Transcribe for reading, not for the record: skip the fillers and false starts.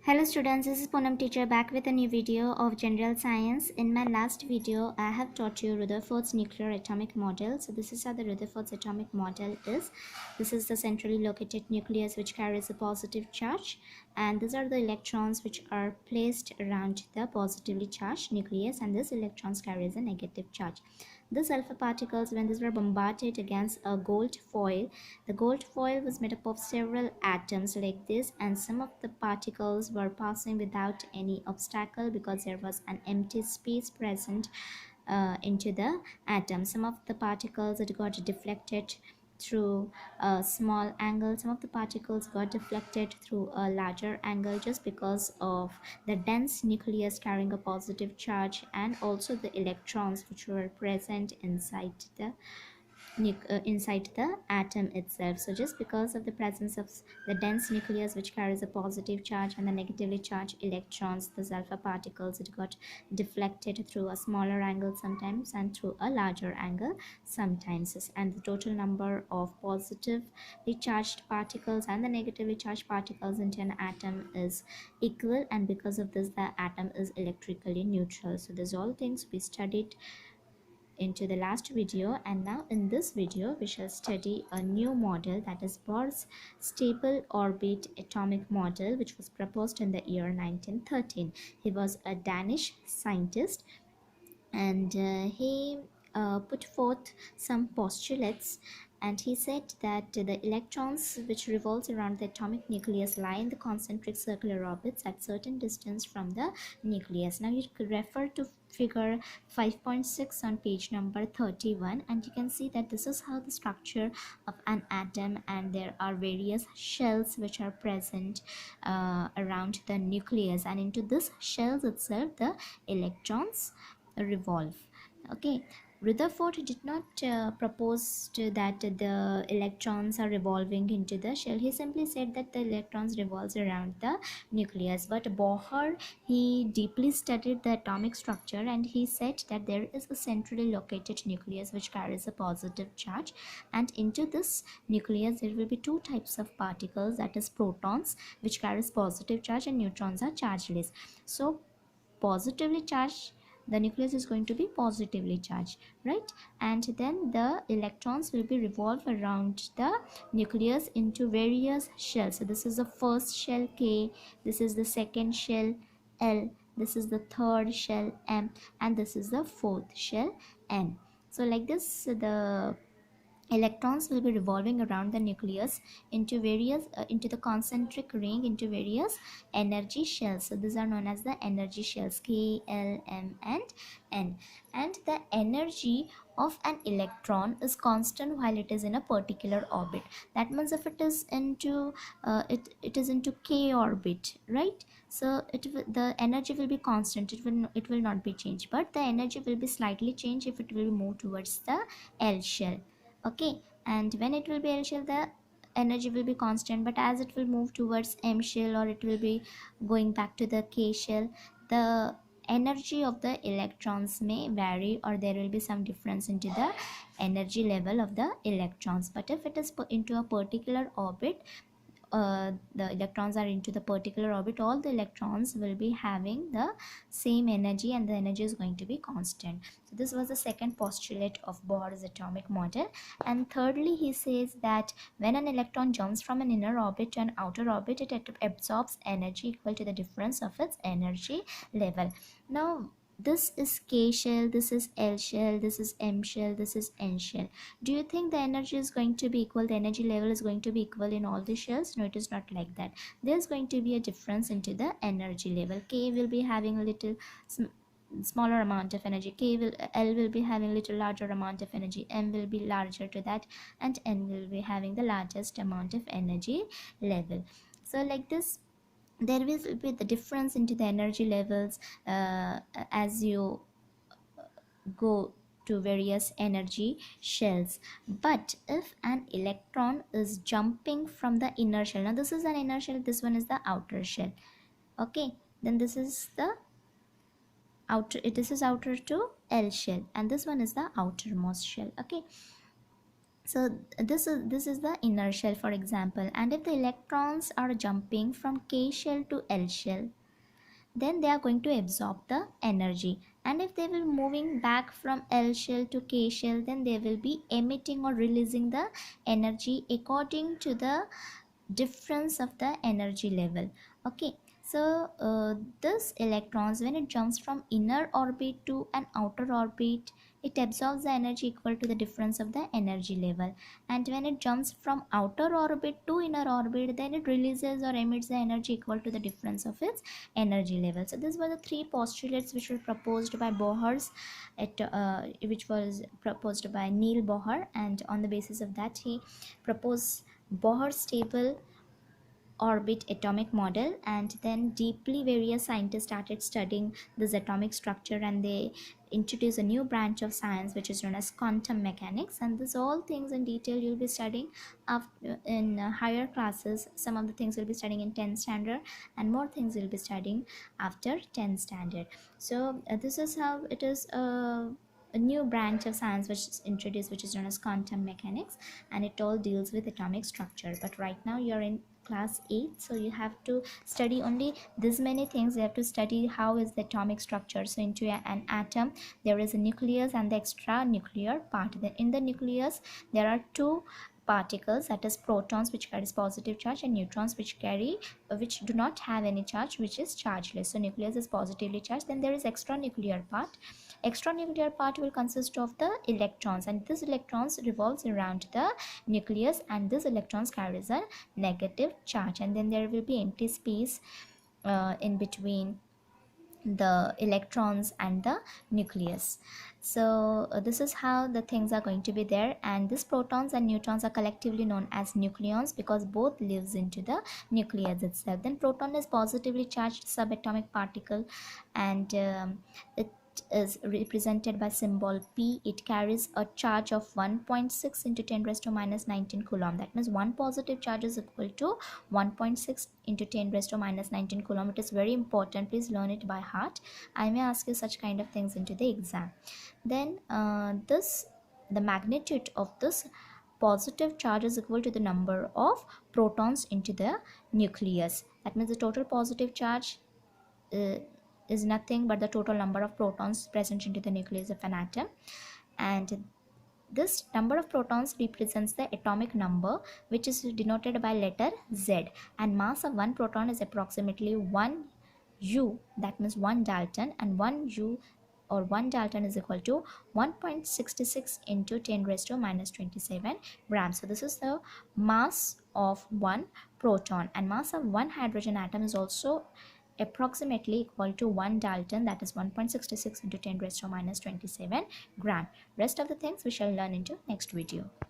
Hello students, this is Poonam teacher back with a new video of general science. In my last video, I have taught you Rutherford's nuclear atomic model. So this is how the Rutherford's atomic model is. This is the centrally located nucleus which carries a positive charge, and these are the electrons which are placed around the positively charged nucleus, and this electrons carries a negative charge. These alpha particles, when these were bombarded against a gold foil, the gold foil was made up of several atoms like this, and some of the particles were passing without any obstacle because there was an empty space present into the atom. Some of the particles that got deflected through a small angle, some of the particles got deflected through a larger angle just because of the dense nucleus carrying a positive charge, and also the electrons which were present inside the atom itself. So just because of the presence of the dense nucleus which carries a positive charge and the negatively charged electrons, the alpha particles, it got deflected through a smaller angle sometimes and through a larger angle sometimes, and the total number of positively charged particles and the negatively charged particles into an atom is equal, and because of this the atom is electrically neutral. So these all things we studied into the last video, and now in this video we shall study a new model, that is Bohr's stable orbit atomic model, which was proposed in the year 1913. He was a Danish scientist, and he put forth some postulates, and he said that the electrons which revolves around the atomic nucleus lie in the concentric circular orbits at certain distance from the nucleus. Now you could refer to figure 5.6 on page number 31, and you can see that this is how the structure of an atom, and there are various shells which are present around the nucleus, and into this shells itself the electrons revolve. Okay, Rutherford did not propose that the electrons are revolving into the shell. He simply said that the electrons revolves around the nucleus. But Bohr, he deeply studied the atomic structure, and he said that there is a centrally located nucleus which carries a positive charge, and into this nucleus there will be two types of particles, that is protons, which carries positive charge, and neutrons are chargeless. So positively charged, the nucleus is going to be positively charged, right? And then the electrons will be revolved around the nucleus into various shells. So this is the first shell K, this is the second shell L, this is the third shell M, and this is the fourth shell N. So like this, the electrons will be revolving around the nucleus into the concentric ring into various energy shells. So these are known as the energy shells K, L, M, and N. And the energy of an electron is constant while it is in a particular orbit. That means if it is into it is into K orbit, right? So the energy will be constant, it will not be changed, but the energy will be slightly changed if it will move towards the L shell. Okay, and when it will be L shell, the energy will be constant, but as it will move towards M shell, or it will be going back to the K shell, the energy of the electrons may vary, or there will be some difference into the energy level of the electrons. But if it is put into a particular orbit, the electrons are into the particular orbit, all the electrons will be having the same energy, and the energy is going to be constant. So this was the second postulate of Bohr's atomic model. And thirdly, he says that when an electron jumps from an inner orbit to an outer orbit, it absorbs energy equal to the difference of its energy level. Now this is K shell, this is L shell, this is M shell, this is N shell. Do you think the energy is going to be equal, the energy level is going to be equal in all the shells? No, it is not like that. There's going to be a difference into the energy level. K will be having a little smaller amount of energy, L will be having a little larger amount of energy, M will be larger to that, and N will be having the largest amount of energy level. So like this, there will be the difference into the energy levels as you go to various energy shells. But if an electron is jumping from the inner shell, now this is an inner shell, this one is the outer shell, okay, then this is the outer, this is outer to L shell, and this one is the outermost shell. Okay, So this is the inner shell, for example, and if the electrons are jumping from K shell to L shell, then they are going to absorb the energy, and if they will moving back from L shell to K shell, then they will be emitting or releasing the energy according to the difference of the energy level. Okay, so this electrons, when it jumps from inner orbit to an outer orbit, it absorbs the energy equal to the difference of the energy level, and when it jumps from outer orbit to inner orbit, then it releases or emits the energy equal to the difference of its energy level. So these were the three postulates which were proposed by Bohr's, which was proposed by Neil Bohr, and on the basis of that he proposed Bohr's stable orbit atomic model. And then deeply various scientists started studying this atomic structure, and they introduced a new branch of science which is known as quantum mechanics. And this all things in detail you'll be studying after in higher classes. Some of the things you'll be studying in 10th standard, and more things you'll be studying after 10th standard. So this is how it is a new branch of science which is introduced, which is known as quantum mechanics, and it all deals with atomic structure. But right now you're in class 8, so you have to study only this many things. You have to study how is the atomic structure. So into an atom, there is a nucleus and the extra nuclear part. In the nucleus there are two particles, that is protons, which carries positive charge, and neutrons, which do not have any charge, which is chargeless. So nucleus is positively charged. Then there is extra nuclear part. Extra nuclear part will consist of the electrons, and this electrons revolves around the nucleus, and this electrons carries a negative charge, and then there will be empty space in between the electrons and the nucleus. So this is how the things are going to be there, and these protons and neutrons are collectively known as nucleons because both lives into the nucleus itself. Then proton is positively charged subatomic particle, and it is represented by symbol P. It carries a charge of 1.6 into 10 raised to minus 19 coulomb. That means one positive charge is equal to 1.6 into 10 raised to minus 19 coulomb. It is very important, please learn it by heart. I may ask you such kind of things into the exam. Then the magnitude of this positive charge is equal to the number of protons into the nucleus. That means the total positive charge uh, is nothing but the total number of protons present into the nucleus of an atom, and this number of protons represents the atomic number, which is denoted by letter Z, and mass of one proton is approximately 1 U, that means 1 Dalton, and 1 U or 1 Dalton is equal to 1.66 into 10 raised to minus 27 grams. So this is the mass of one proton, and mass of one hydrogen atom is also approximately equal to 1 Dalton, that is 1.66 into 10 raised to minus 27 gram. Rest of the things we shall learn into next video.